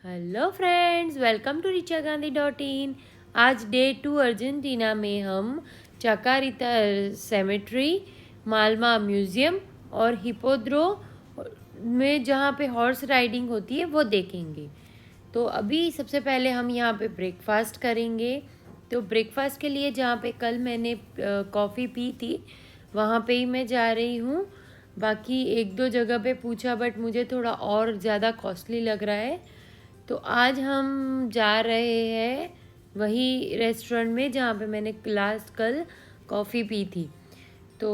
Hello friends, welcome to richaGandhi.in। आज day 2 Argentina में हम चाकारिता सेमेट्री, मालमा म्यूज़ियम और हिपोद्रो में जहाँ पे हॉर्स राइडिंग होती है वो देखेंगे। तो अभी सबसे पहले हम यहाँ पे ब्रेकफास्ट करेंगे। तो ब्रेकफास्ट के लिए जहाँ पे कल मैंने कॉफ़ी पी थी वहाँ पे ही मैं जा रही हूँ। बाकी एक दो जगह पे पूछा बट मुझे थोड़ा और ज़्यादा कॉस्टली लग रहा है, तो आज हम जा रहे हैं वही रेस्टोरेंट में जहाँ पे मैंने लास्ट कल कॉफ़ी पी थी, तो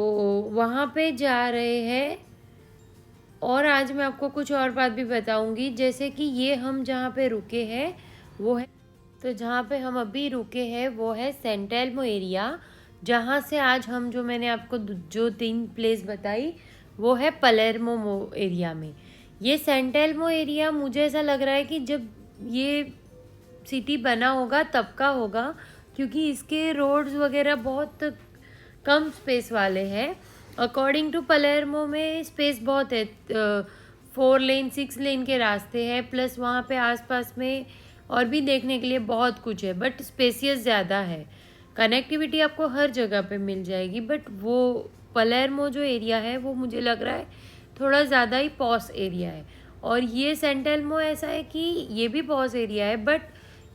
वहाँ पे जा रहे हैं। और आज मैं आपको कुछ और बात भी बताऊंगी, जैसे कि ये हम जहाँ पे रुके हैं वो है, तो जहाँ पे हम अभी रुके हैं वो है सेंटेल्मो एरिया, जहाँ से आज हम जो मैंने आपको जो 3 प्लेस बताई वो है पलेर्मो एरिया में। ये सेंटेल्मो एरिया मुझे ऐसा लग रहा है कि जब ये सिटी बना होगा तब का होगा, क्योंकि इसके रोड्स वगैरह बहुत कम स्पेस वाले हैं। अकॉर्डिंग टू पलेर्मो में स्पेस बहुत है, 4 लेन 6 लेन के रास्ते हैं, प्लस वहाँ पे आसपास में और भी देखने के लिए बहुत कुछ है, बट स्पेसियस ज़्यादा है। कनेक्टिविटी आपको हर जगह पे मिल जाएगी, बट वो पलेर्मो जो एरिया है वो मुझे लग रहा है थोड़ा ज़्यादा ही पॉस एरिया है। और ये सेंटेल्मो ऐसा है कि ये भी पॉस एरिया है, बट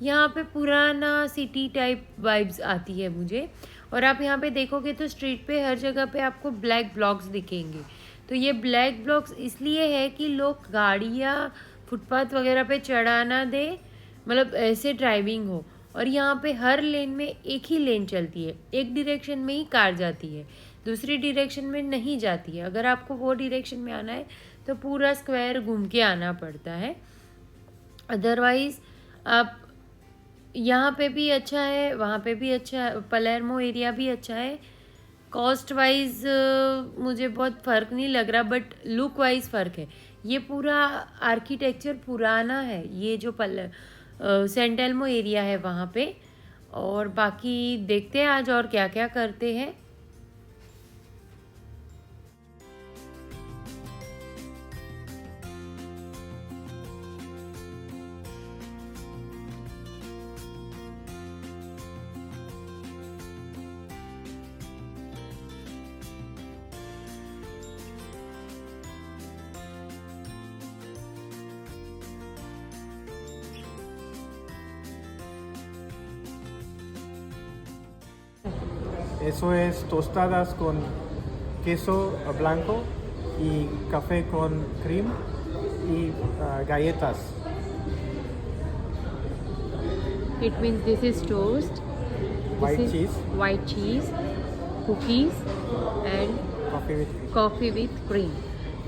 यहाँ पे पुराना सिटी टाइप वाइब्स आती है मुझे। और आप यहाँ पे देखोगे तो स्ट्रीट पे हर जगह पे आपको ब्लैक ब्लॉक्स दिखेंगे। तो ये ब्लैक ब्लॉक्स इसलिए है कि लोग गाड़ियाँ फुटपाथ वगैरह पे चढ़ा ना दे, मतलब ऐसे ड्राइविंग हो। और यहाँ पे हर लेन में एक ही लेन चलती है, एक डायरेक्शन में ही कार जाती है, दूसरी डायरेक्शन में नहीं जाती है। अगर आपको वो डायरेक्शन में आना है तो पूरा स्क्वायर घूम के आना पड़ता है। अदरवाइज आप यहाँ पे भी अच्छा है, वहाँ पे भी अच्छा है, पलेर्मो एरिया भी अच्छा है। कॉस्ट वाइज मुझे बहुत फ़र्क नहीं लग रहा, बट लुक वाइज फ़र्क है। ये पूरा आर्किटेक्चर पुराना है, ये जो सेंटेल्मो एरिया है वहाँ पे। और बाकी देखते हैं आज और क्या क्या करते हैं। Eso es tostadas con queso blanco y café con cream y galletas. It means this is toast, White cheese, white cheese, cookies and coffee with cream. Coffee with cream.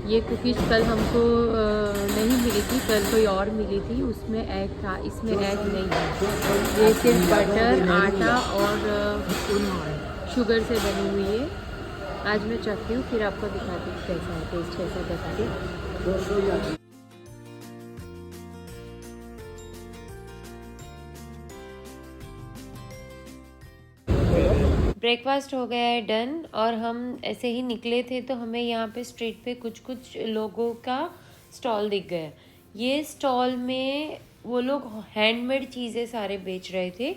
ये कुकीज़ कल हमको नहीं मिली थी, कल कोई और मिली थी, उसमें एग था, इसमें एग नहीं है। ये सिर्फ बटर, आटा और शुगर से बनी हुई है। आज मैं चखती हूँ, फिर आपको दिखाती हूँ कैसा है टेस्ट, कैसा बताती। ब्रेकफास्ट हो गया है डन, और हम ऐसे ही निकले थे तो हमें यहाँ पे स्ट्रीट पे कुछ कुछ लोगों का स्टॉल दिख गया। ये स्टॉल में वो लोग हैंडमेड चीज़ें सारे बेच रहे थे,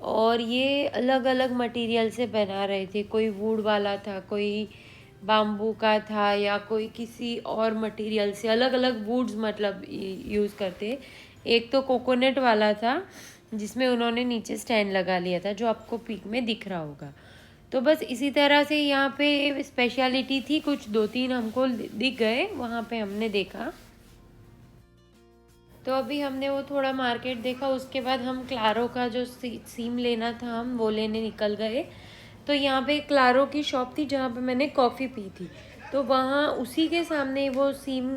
और ये अलग अलग मटेरियल से बना रहे थे। कोई वुड वाला था, कोई बाम्बू का था, या कोई किसी और मटेरियल से, अलग अलग वुड्स मतलब यूज़ करते। एक तो कोकोनट वाला था जिसमें उन्होंने नीचे स्टैंड लगा लिया था, जो आपको पिक में दिख रहा होगा। तो बस इसी तरह से यहाँ पे स्पेशलिटी थी, कुछ 2-3 हमको दिख गए, वहाँ पे हमने देखा। तो अभी हमने वो थोड़ा मार्केट देखा, उसके बाद हम क्लारो का जो सीम लेना था हम वो लेने निकल गए। तो यहाँ पे क्लारो की शॉप थी जहाँ पे मैंने कॉफ़ी पी थी, तो वहाँ उसी के सामने वो सीम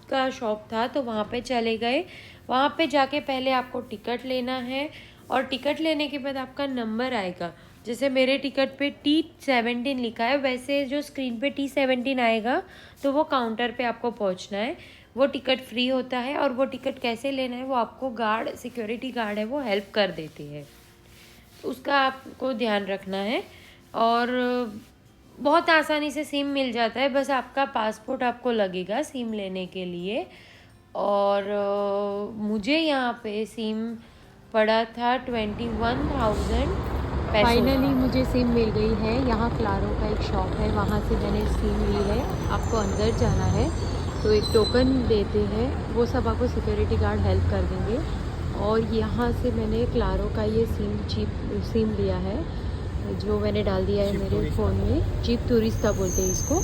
का शॉप था, तो वहाँ पे चले गए। वहाँ पे जाके पहले आपको टिकट लेना है, और टिकट लेने के बाद आपका नंबर आएगा। जैसे मेरे टिकट पे T17 लिखा है, वैसे जो स्क्रीन पे T17 आएगा तो वो काउंटर पे आपको पहुँचना है। वो टिकट फ्री होता है, और वो टिकट कैसे लेना है वो आपको गार्ड, सिक्योरिटी गार्ड है, वो हेल्प कर देते हैं। उसका आपको ध्यान रखना है। और बहुत आसानी से सिम मिल जाता है, बस आपका पासपोर्ट आपको लगेगा सिम लेने के लिए। और मुझे यहाँ पे सिम पड़ा था 21,000 पैसे। फाइनली मुझे सिम मिल गई है। यहाँ क्लारो का एक शॉप है, वहाँ से मैंने सिम ली है। आपको अंदर जाना है तो एक टोकन देते हैं, वो सब आपको सिक्योरिटी गार्ड हेल्प कर देंगे। और यहाँ से मैंने क्लारो का ये चीप सिम लिया है, जो मैंने डाल दिया है मेरे फ़ोन में। चीप टूरिस्टा बोलते हैं इसको।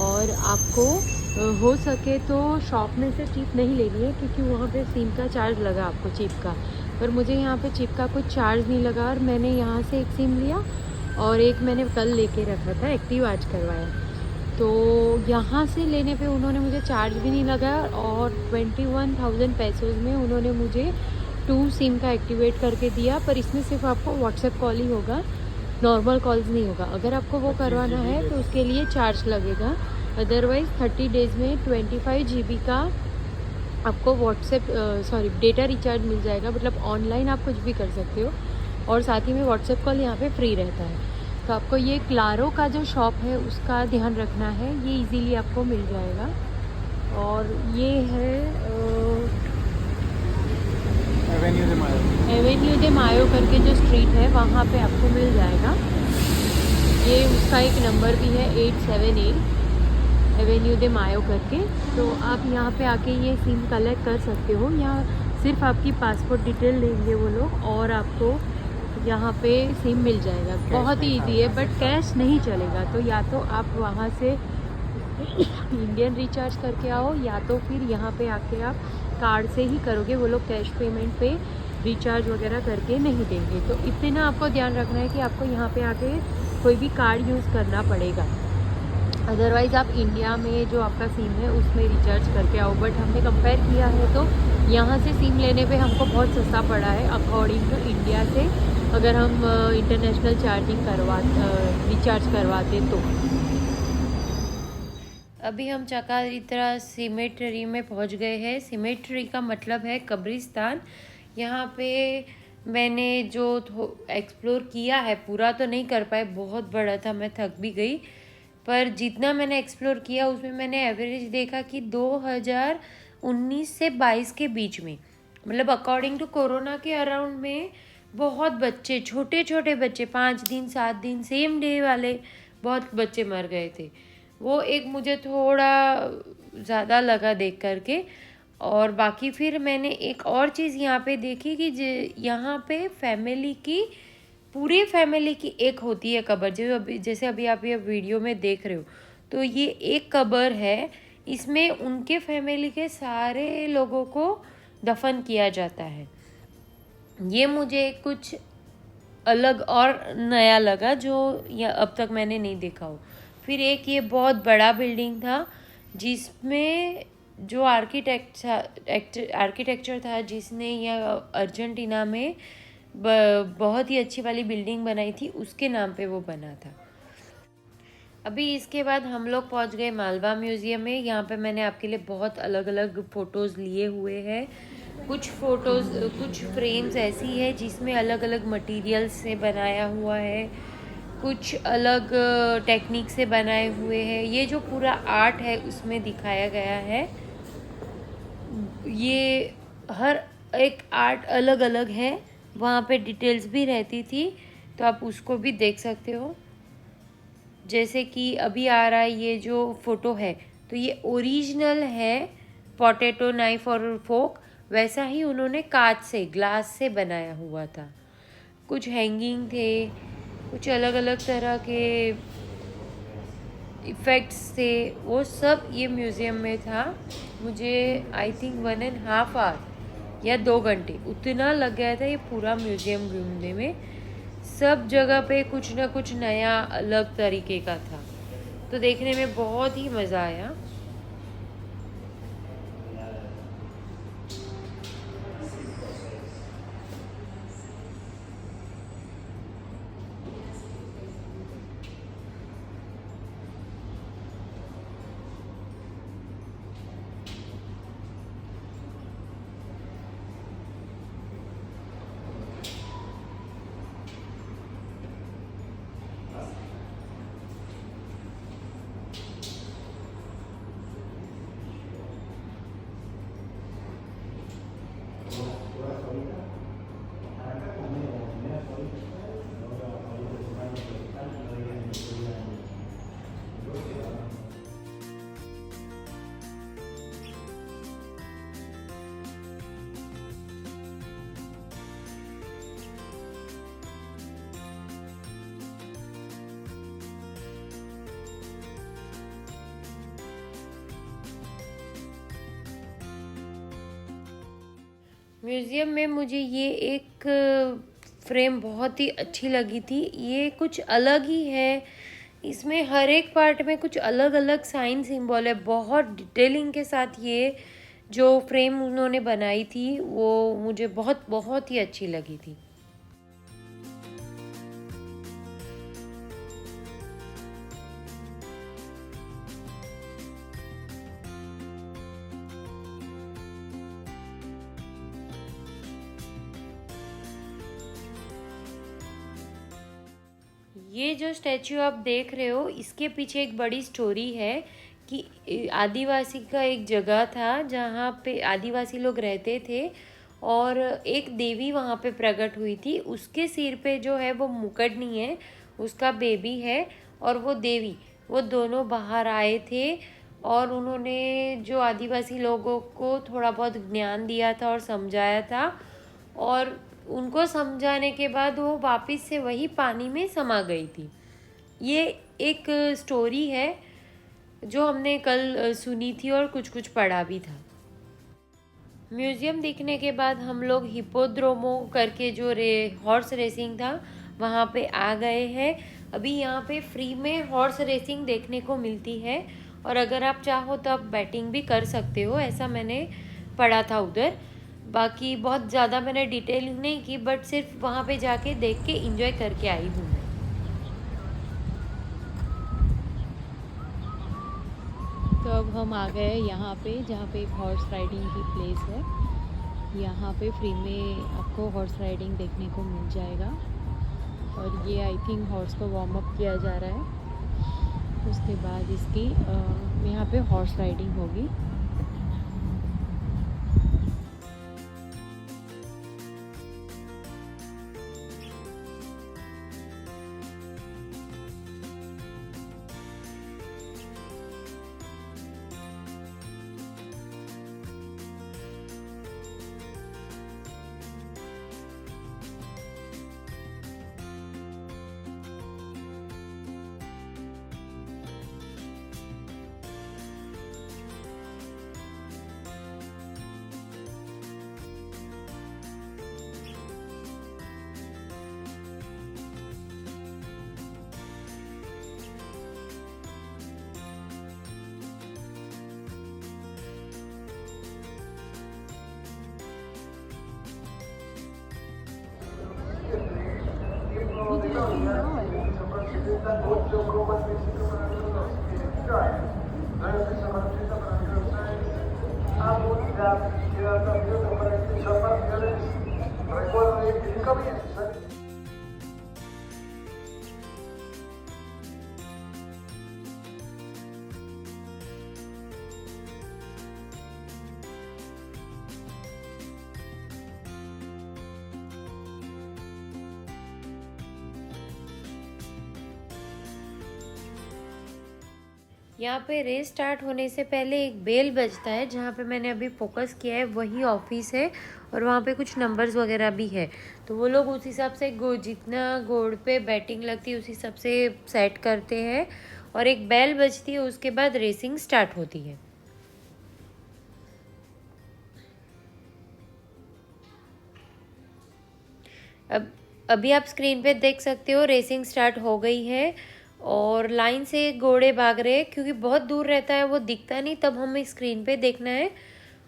और आपको हो सके तो शॉप में से चिप नहीं लेनी है, क्योंकि वहाँ पे सिम का चार्ज लगा आपको चिप का। पर मुझे यहाँ पे चिप का कुछ चार्ज नहीं लगा, और मैंने यहाँ से एक सिम लिया और एक मैंने कल लेके रखा था, एक्टिव आज करवाया। तो यहाँ से लेने पे उन्होंने मुझे चार्ज भी नहीं लगा, और 21,000 पैसों में उन्होंने मुझे 2 सिम का एक्टिवेट करके दिया। पर इसमें सिर्फ आपको व्हाट्सएप कॉल ही होगा, नॉर्मल कॉल्स नहीं होगा। अगर आपको वो करवाना है तो उसके लिए चार्ज लगेगा। अदरवाइज़ 30 डेज़ में 25 GB का आपको डेटा रिचार्ज मिल जाएगा। मतलब ऑनलाइन आप कुछ भी कर सकते हो, और साथ ही में व्हाट्सएप कॉल यहाँ पे फ्री रहता है। तो आपको ये क्लारो का जो शॉप है उसका ध्यान रखना है, ये इजीली आपको मिल जाएगा। और ये है एवेन्यू दे मायो करके जो स्ट्रीट है, वहाँ पे आपको मिल जाएगा। ये उसका एक नंबर भी है 878 एवेन्यू दे मायो करके। तो आप यहाँ पे आके ये सिम कलेक्ट कर सकते हो। यहाँ सिर्फ आपकी पासपोर्ट डिटेल लेंगे वो लोग, और आपको यहाँ पे सिम मिल जाएगा। बहुत ही ईजी है, बट कैश नहीं चलेगा। तो या तो आप वहाँ से इंडियन रिचार्ज करके आओ, या तो फिर यहाँ पे आके आप कार्ड से ही करोगे। वो लोग कैश पेमेंट पे रिचार्ज वगैरह करके नहीं देंगे। तो इतना आपको ध्यान रखना है कि आपको यहाँ पे आके कोई भी कार्ड यूज़ करना पड़ेगा। अदरवाइज़ आप इंडिया में जो आपका सिम है उसमें रिचार्ज करके आओ। बट हमने कंपेयर किया है तो यहाँ से सिम लेने पे हमको बहुत सस्ता पड़ा है अकॉर्डिंग टू इंडिया से, अगर हम इंटरनेशनल रिचार्ज करवाते तो। अभी हम चकारित्रा सिमेट्री में पहुंच गए हैं। सिमेट्री का मतलब है कब्रिस्तान। यहाँ पे मैंने जो एक्सप्लोर किया है, पूरा तो नहीं कर पाए, बहुत बड़ा था, मैं थक भी गई। पर जितना मैंने एक्सप्लोर किया उसमें मैंने एवरेज देखा कि 2019 से 22 के बीच में, मतलब अकॉर्डिंग टू कोरोना के अराउंड में, बहुत बच्चे, छोटे छोटे बच्चे, 5 दिन 7 दिन सेम डे वाले बहुत बच्चे मर गए थे। वो एक मुझे थोड़ा ज़्यादा लगा देख करके। और बाकी फिर मैंने एक और चीज़ यहाँ पे देखी कि यहाँ पे पूरी फैमिली की एक होती है कब्र, जैसे अभी आप ये वीडियो में देख रहे हो। तो ये एक कब्र है, इसमें उनके फैमिली के सारे लोगों को दफन किया जाता है। ये मुझे कुछ अलग और नया लगा, जो अब तक मैंने नहीं देखा हो। फिर एक ये बहुत बड़ा बिल्डिंग था, जिसमें जो आर्किटेक्चर था, जिसने यह अर्जेंटीना में बहुत ही अच्छी वाली बिल्डिंग बनाई थी, उसके नाम पे वो बना था। अभी इसके बाद हम लोग पहुंच गए मालवा म्यूज़ियम में। यहाँ पे मैंने आपके लिए बहुत अलग अलग फ़ोटोज़ लिए हुए हैं। कुछ फ्रेम्स ऐसी है जिसमें अलग अलग मटेरियल से बनाया हुआ है, कुछ अलग टेक्निक से बनाए हुए हैं। ये जो पूरा आर्ट है उसमें दिखाया गया है। ये हर एक आर्ट अलग अलग है, वहाँ पे डिटेल्स भी रहती थी, तो आप उसको भी देख सकते हो। जैसे कि अभी आ रहा है ये जो फ़ोटो है, तो ये ओरिजिनल है पोटैटो नाइफ और फोक, वैसा ही उन्होंने कांच से, ग्लास से बनाया हुआ था। कुछ हैंगिंग थे, कुछ अलग अलग तरह के इफ़ेक्ट्स थे, वो सब ये म्यूज़ियम में था। मुझे आई थिंक 1.5 आवर या 2 घंटे उतना लग गया था ये पूरा म्यूज़ियम घूमने में। सब जगह पे कुछ ना कुछ नया अलग तरीके का था, तो देखने में बहुत ही मज़ा आया। म्यूज़ियम में मुझे ये एक फ्रेम बहुत ही अच्छी लगी थी। ये कुछ अलग ही है, इसमें हर एक पार्ट में कुछ अलग अलग साइन सिंबल है। बहुत डिटेलिंग के साथ ये जो फ्रेम उन्होंने बनाई थी वो मुझे बहुत बहुत ही अच्छी लगी थी। ये जो स्टैचू आप देख रहे हो इसके पीछे एक बड़ी स्टोरी है कि आदिवासी का एक जगह था जहाँ पे आदिवासी लोग रहते थे और एक देवी वहाँ पे प्रकट हुई थी। उसके सिर पे जो है वो मुकुट नहीं है, उसका बेबी है। और वो देवी, वो दोनों बाहर आए थे और उन्होंने जो आदिवासी लोगों को थोड़ा बहुत ज्ञान दिया था और समझाया था। और उनको समझाने के बाद वो वापस से वही पानी में समा गई थी। ये एक स्टोरी है जो हमने कल सुनी थी और कुछ कुछ पढ़ा भी था। म्यूज़ियम देखने के बाद हम लोग हिपोड्रोमो करके जो हॉर्स रेसिंग था वहाँ पे आ गए हैं। अभी यहाँ पे फ्री में हॉर्स रेसिंग देखने को मिलती है और अगर आप चाहो तो आप बैटिंग भी कर सकते हो, ऐसा मैंने पढ़ा था उधर। बाकी बहुत ज़्यादा मैंने डिटेल नहीं की, बट सिर्फ वहाँ पे जाके देख के एंजॉय करके आई हूँ मैं। तो अब हम आ गए यहाँ पे जहाँ पे एक हॉर्स राइडिंग की प्लेस है। यहाँ पे फ्री में आपको हॉर्स राइडिंग देखने को मिल जाएगा और ये आई थिंक हॉर्स को वार्म अप किया जा रहा है। उसके बाद इसकी यहाँ पे हॉर्स राइडिंग होगी। यहाँ पे रेस स्टार्ट होने से पहले एक बेल बजता है, जहाँ पे मैंने अभी फोकस किया है वही ऑफिस है और वहाँ पे कुछ नंबर्स वगैरह भी है। तो वो लोग उस हिसाब से जितना घोड़ पे बैटिंग लगती है उस हिसाब से सेट करते हैं और एक बेल बजती है, उसके बाद रेसिंग स्टार्ट होती है। अब अभी आप स्क्रीन पे देख सकते हो रेसिंग स्टार्ट हो गई है और लाइन से घोड़े भाग रहे हैं। क्योंकि बहुत दूर रहता है वो दिखता नहीं, तब हमें स्क्रीन पे देखना है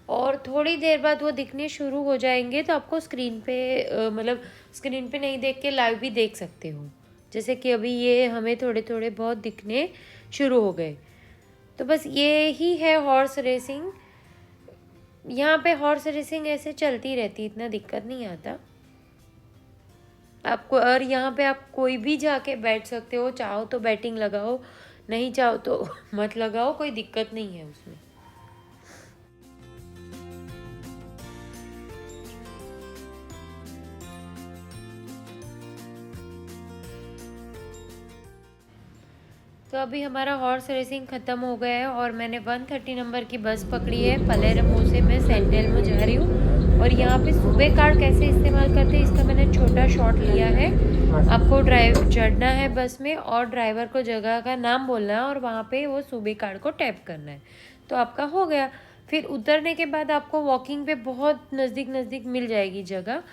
और थोड़ी देर बाद वो दिखने शुरू हो जाएंगे तो आपको स्क्रीन पे मतलब स्क्रीन पे नहीं देख के लाइव भी देख सकते हो। जैसे कि अभी ये हमें थोड़े थोड़े बहुत दिखने शुरू हो गए। तो बस ये ही है हॉर्स रेसिंग। यहाँ पे हॉर्स रेसिंग ऐसे चलती रहती, इतना दिक्कत नहीं आता आपको। और यहाँ पे आप कोई भी जाके बैठ सकते हो, चाहो तो बैटिंग लगाओ, नहीं चाहो तो मत लगाओ, कोई दिक्कत नहीं है उसमें। तो अभी हमारा हॉर्स रेसिंग ख़त्म हो गया है और मैंने 130 नंबर की बस पकड़ी है। पलेरमो से मैं सेंट्रल में जा रही हूँ और यहाँ पे सूबे कार्ड कैसे इस्तेमाल करते हैं इसका मैंने छोटा शॉट लिया है। आपको चढ़ना है बस में और ड्राइवर को जगह का नाम बोलना है और वहाँ पे वो सूबे कार्ड को टैप करना है तो आपका हो गया। फिर उतरने के बाद आपको वॉकिंग पे बहुत नज़दीक मिल जाएगी जगह।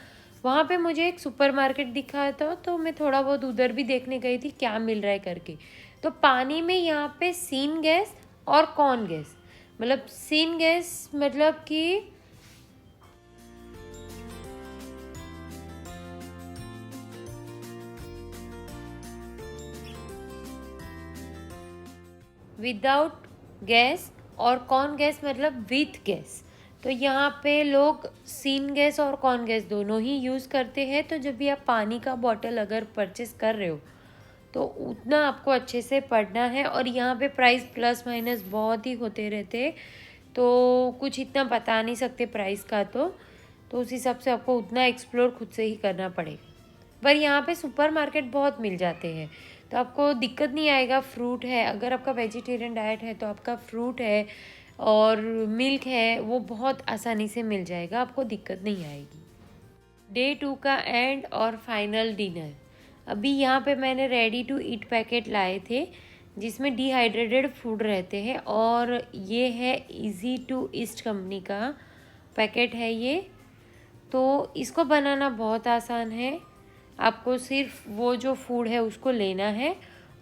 वहाँ पे मुझे एक सुपरमार्केट दिखा था, तो मैं थोड़ा बहुत उधर भी देखने गई थी क्या मिल रहा है करके। तो पानी में यहाँ पे सीन गैस और कॉर्न गैस, मतलब सीन गैस मतलब कि विदाउट गैस, और कॉर्न गैस मतलब विथ गैस। तो यहाँ पे लोग सीन गैस और कॉर्न गैस दोनों ही यूज़ करते हैं। तो जब भी आप पानी का बॉटल अगर परचेस कर रहे हो तो उतना आपको अच्छे से पढ़ना है। और यहाँ पे प्राइस प्लस माइनस बहुत ही होते रहते हैं, तो कुछ इतना बता नहीं सकते प्राइस का। तो उस हिसाब से आपको उतना एक्सप्लोर खुद से ही करना पड़ेगा। पर यहाँ पे सुपरमार्केट बहुत मिल जाते हैं, तो आपको दिक्कत नहीं आएगा। फ्रूट है, अगर आपका वेजिटेरियन डाइट है तो आपका फ्रूट है और मिल्क है, वो बहुत आसानी से मिल जाएगा, आपको दिक्कत नहीं आएगी। डे 2 का एंड और फाइनल डिनर। अभी यहाँ पे मैंने रेडी टू ईट पैकेट लाए थे जिसमें डिहाइड्रेटेड फूड रहते हैं, और ये है इजी टू ईस्ट कंपनी का पैकेट है ये। तो इसको बनाना बहुत आसान है। आपको सिर्फ वो जो फूड है उसको लेना है,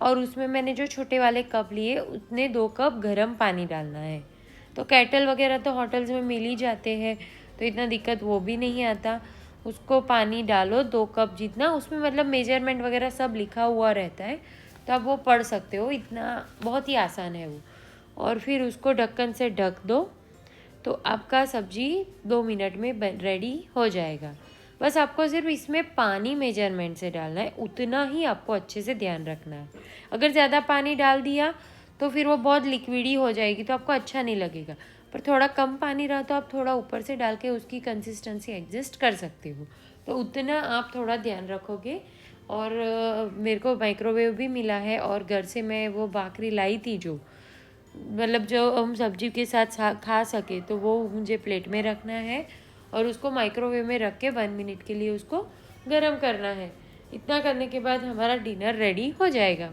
और उसमें मैंने जो छोटे वाले कप लिए उतने 2 कप गर्म पानी डालना है। तो केटल वगैरह तो होटल्स में मिल ही जाते हैं, तो इतना दिक्कत वो भी नहीं आता। उसको पानी डालो 2 कप जितना, उसमें मतलब मेजरमेंट वगैरह सब लिखा हुआ रहता है, तो आप वो पढ़ सकते हो। इतना बहुत ही आसान है वो। और फिर उसको ढक्कन से ढक दो, तो आपका सब्जी 2 मिनट में रेडी हो जाएगा। बस आपको सिर्फ इसमें पानी मेजरमेंट से डालना है, उतना ही आपको अच्छे से ध्यान रखना है। अगर ज़्यादा पानी डाल दिया तो फिर वो बहुत लिक्विडी हो जाएगी, तो आपको अच्छा नहीं लगेगा। पर थोड़ा कम पानी रहा तो आप थोड़ा ऊपर से डाल के उसकी कंसिस्टेंसी एडजस्ट कर सकते हो। तो उतना आप थोड़ा ध्यान रखोगे। और मेरे को माइक्रोवेव भी मिला है, और घर से मैं वो भाकरी लाई थी जो मतलब जो हम सब्जी के साथ खा सके, तो वो मुझे प्लेट में रखना है और उसको माइक्रोवेव में रख के 1 मिनट के लिए उसको गर्म करना है। इतना करने के बाद हमारा डिनर रेडी हो जाएगा।